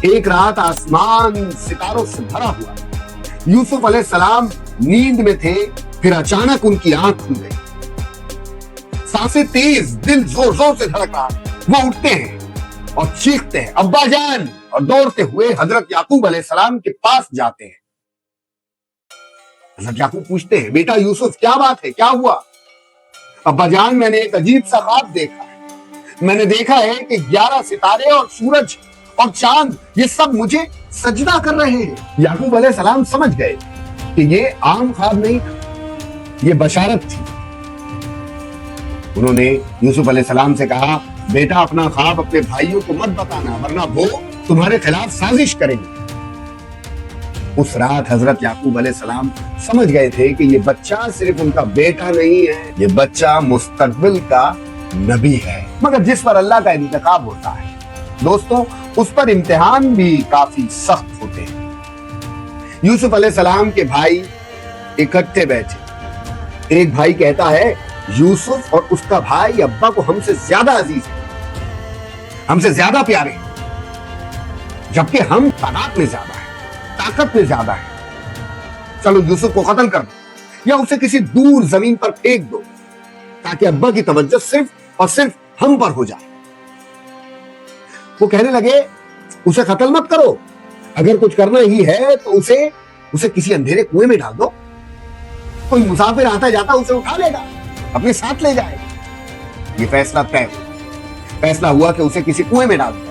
ایک رات آسمان ستاروں سے بھرا ہوا، یوسف علیہ السلام نیند میں تھے، پھر اچانک ان کی آنکھ کھل گئی، سانسیں تیز، دل زور زور سے دھڑک رہا، وہ اٹھتے ہیں اور چیختے ہیں ابا جان، اور دوڑتے ہوئے حضرت یعقوب علیہ السلام کے پاس جاتے ہیں۔ حضرت یعقوب پوچھتے ہیں بیٹا یوسف کیا بات ہے، کیا ہوا؟ ابا جان میں نے ایک عجیب سا خواب دیکھا ہے، میں نے دیکھا ہے کہ 11 ستارے اور سورج اور چاند یہ سب مجھے سجدہ کر رہے ہیں۔ یعقوب علیہ السلام سمجھ گئے کہ یہ عام خواب نہیں تھا، یہ بشارت تھی۔ انہوں نے یوسف علیہ السلام سے کہا بیٹا اپنا خواب اپنے بھائیوں کو مت بتانا ورنہ وہ تمہارے خلاف سازش کریں گے۔ اس رات حضرت یعقوب علیہ السلام سمجھ گئے تھے کہ یہ بچہ صرف ان کا بیٹا نہیں ہے، یہ بچہ مستقبل کا نبی ہے، مگر جس پر اللہ کا انتخاب ہوتا ہے دوستوں اس پر امتحان بھی کافی سخت ہوتے ہیں۔ یوسف علیہ السلام کے بھائی اکٹھے بیٹھے، ایک بھائی کہتا ہے یوسف اور اس کا بھائی ابا کو ہم سے زیادہ عزیز ہے، ہم سے زیادہ پیارے ہیں، جبکہ ہم تعداد میں زیادہ ہیں، طاقت میں زیادہ ہیں، چلو یوسف کو قتل کر دو یا اسے کسی دور زمین پر پھینک دو تاکہ ابا کی توجہ صرف اور صرف ہم پر ہو جائے۔ وہ کہنے لگے اسے قتل مت کرو، اگر کچھ کرنا ہی ہے تو اسے کسی اندھیرے کنویں میں ڈال دو، کوئی مسافر آتا جاتا اسے اٹھا لے گا، اپنے ساتھ لے جائے گا۔ یہ فیصلہ طے ہوا کہ اسے کسی کنویں میں ڈال دو۔